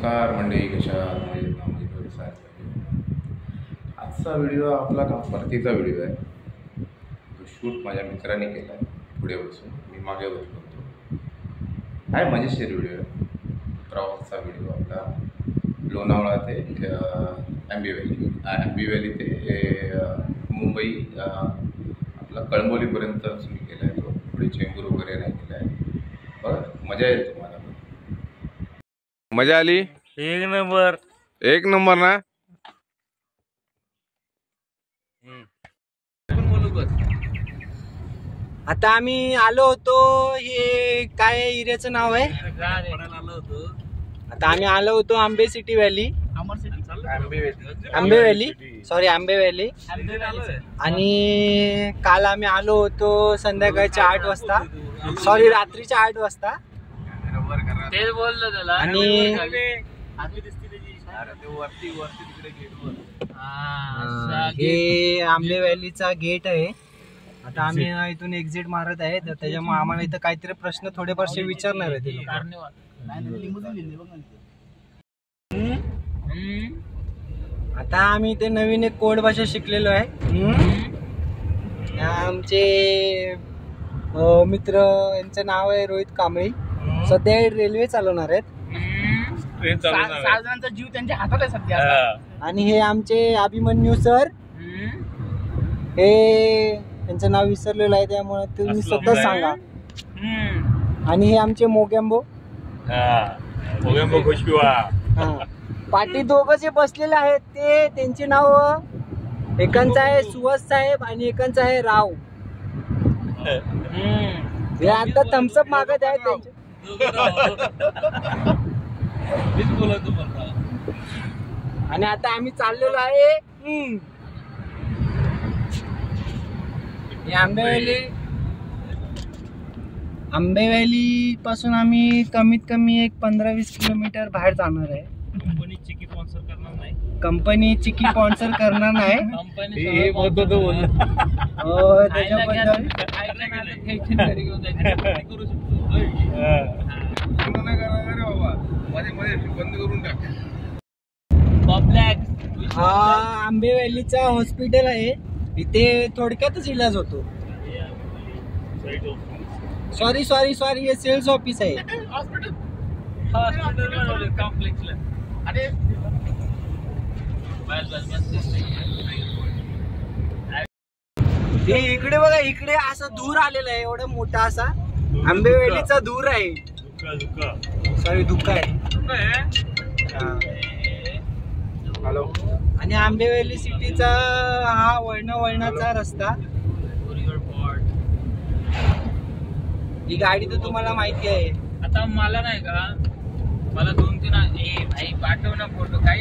नमस्कार मंडळी, कशा आजचा व्हिडिओ आपला परतीचा व्हिडिओ आहे. तो शूट माझ्या मित्राने केला आहे. पुढे बसून मी मागे बसलो होतो. आहे मजेशीर व्हिडिओ आहे. प्रवासाचा व्हिडिओ आपला लोणावळा ते आंबेवली ते मुंबई आपला कळंबोलीपर्यंत मी केला आहे. तो पुढे चेंबूर वगैरे नाही केला आहे. बघा, मजा येईल तुम्हाला. मजा आली? एक नंबर ना. आता आम्ही आलो होतो, हे काय एरियाचं नाव आहे? आता आम्ही आलो होतो आंबे सिटी व्हॅली, आंबेवॅली. आणि काल आम्ही आलो होतो संध्याकाळच्या 8 वाजता, सॉरी रात्रीच्या 8 वाजता. आणि हे आंबेवॅलीचा गेट आहे. आता आम्ही इथून एक्झिट मारत आहे, तर त्याच्यामुळे आम्हाला इथं काहीतरी प्रश्न थोडेफारसे विचारणार आहे. आता आम्ही इथे नवीन एक कोड भाषा शिकलेलो आहे. आमचे मित्र, यांचं नाव आहे रोहित कांबळी. सध्या रेल्वे चालवणार आहेत. 6 जणांचा जीव त्यांच्या हातात आहे सध्या. आणि हे आमचे अभिमन्यू सर, हे त्यांचं नाव विसरलेलं आहे, त्यामुळे तुम्ही स्वतः सांगा. आणि हे आमचे मोगॅम्बो पाठी दोघं जे बसलेले आहेत ते, त्यांचे नाव एकांचं आहे सुहास साहेब आणि एकांचं आहे राव. हे आता थम्सअप मागत आहेत त्यांचे. आणि आता आम्ही चाललेलो आहे आंबेवॅली पासून आम्ही कमीत कमी एक 15-20 किलोमीटर बाहेर जाणार आहे. कंपनी चिकी स्पॉन्सर करणार नाही. हो, त्याच्याबद्दल हा आंबेवॅलीचा हॉस्पिटल आहे. इथे थोडक्यातच इलाज होतो. सॉरी हे सेल्स ऑफिस आहे. हे इकडे बघा, इकडे असा धूर आलेला आहे, एवढा मोठा असा आंबेवॅलीचा धूर आहे. सॉरी, धुका आहे. हॅलो. आणि आंबेवॅली सिटीचा हा वळणाचा रस्ता. ही गाडी तर तुम्हाला माहिती आहे. आता मला नाही का, मला 2-3 भाई पाठव ना फोटो. काय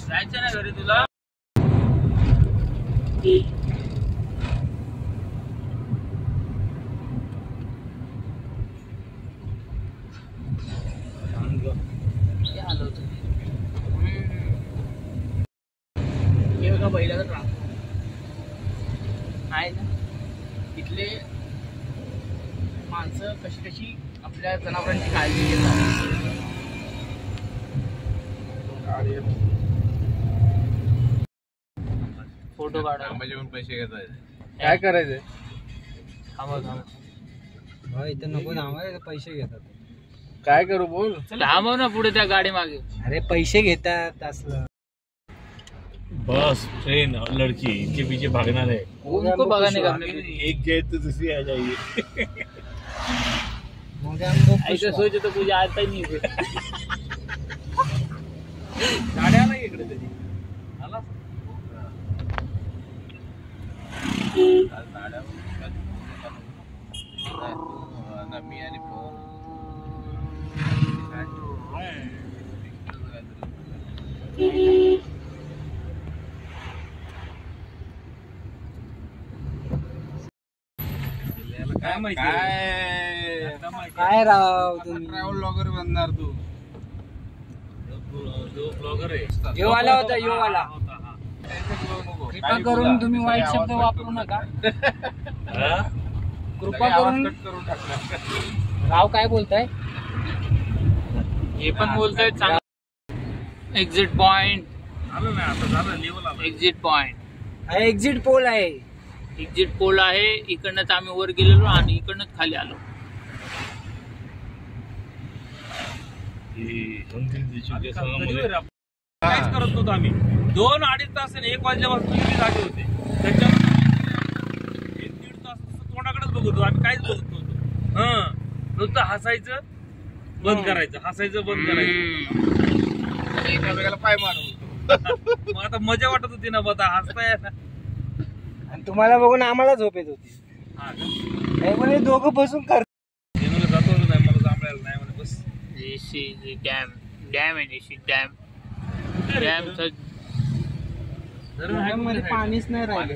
जायचं ना घरी तुला. पहिला आहे ना, इथले माणसं कशी आपल्या जनावरांची काळजी घेतात. फोटो काढा, पैसे घेतात. काय करायचंय? इथं नको थांबायला, पैसे घेतात. काय करू बोल? थांबव ना पुढे त्या गाडी मागे. अरे पैसे घेतात असलं. बस ट्रेन और लड़की इनके पीछे भागना है. उनको भगाने का एक गए तो दूसरी आ जाएगी. ऐसा सोचे तो कुछ आता ही नहीं. गाड्या आला इकडे त्याची आला मी आणि काय राव तुम्ही ट्रॅव्हल ब्लॉगर बनणार तू. जो ब्लॉगर आहे यो वाला होता, यो वाला. कृपा करून तुम्ही वाईट शब्द वापरू नका. कृपा करून राव काय बोलताय? हे पण बोलताय चांगलं. एक्झिट पॉइंट, आलं नाही आता झालं लेवल आलं. एक्झिट पॉइंट, हा एक्झिट पोल आहे. एक्झिट पोल आहे. इकडनंच आम्ही वर गेलेलो आणि इकडनंच खाली आलो. काहीच करत नव्हतो आम्ही. 2-2.5 तास आणि 1 वाजल्यापासून मी जागे होते. त्याच्यानंतर 1-1.5 तास तोंडाकडेच बघत होतो. आम्ही काहीच बघत नव्हतो. नुसतं हसायचं बंद करायचं, हसायचं बंद करायचं. एकामेकाला पाय मारत मग आता मजा वाटत होती ना, आता हसताय. आणि तुम्हाला बघून आम्हाला झोप येत होती. हे म्हणे दोघं बसून कर. जातो नाही, मला जांभळायला नाही म्हणे. बस This is the dam. Dam आहे this is dam. डॅमचं मध्ये पाणीच नाही राहिलं.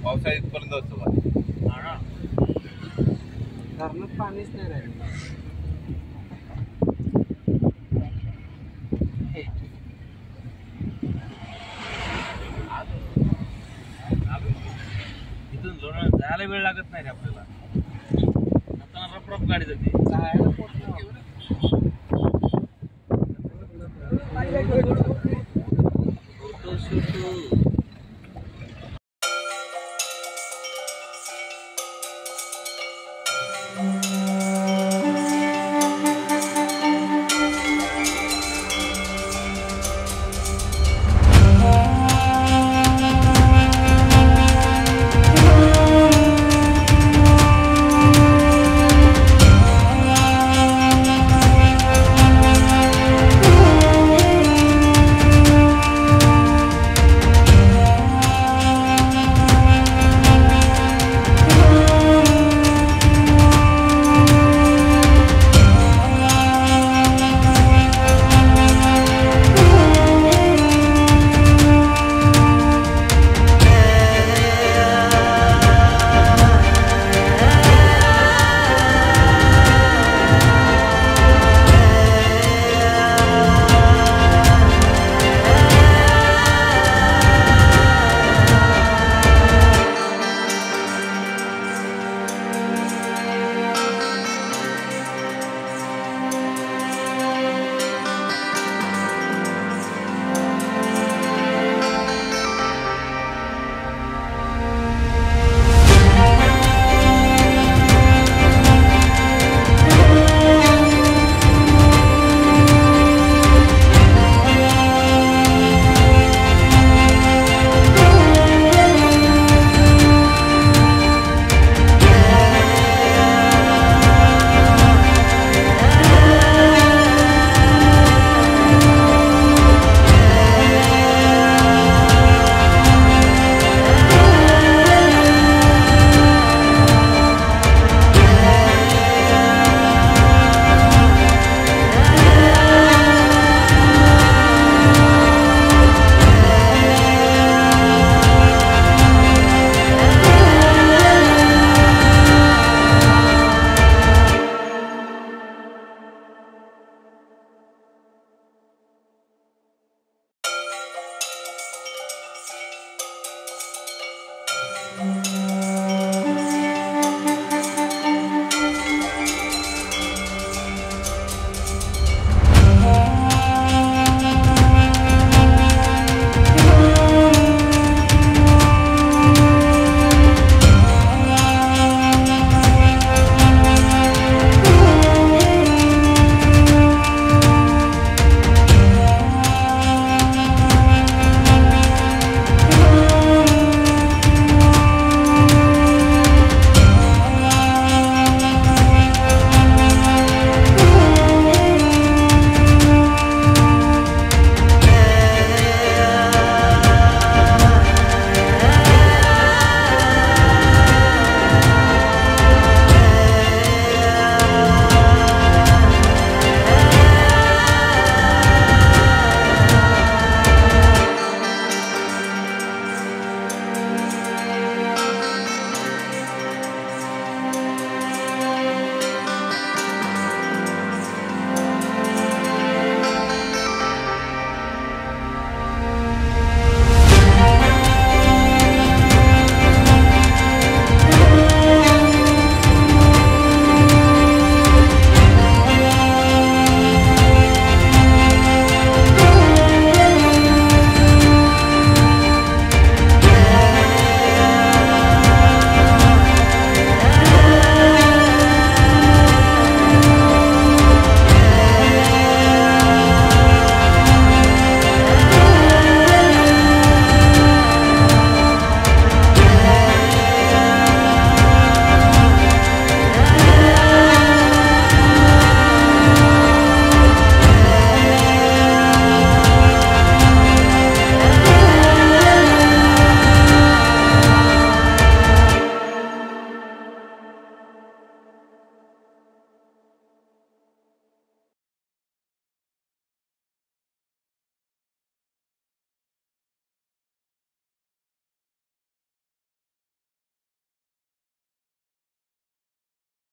पावसाळ्यात पर्यंत असतं धरणात पाणीच नाही राहिलं. इथून जायला वेळ लागत नाही रे आपल्याला. आता रप गाडी जाते. जायला पोट नाही.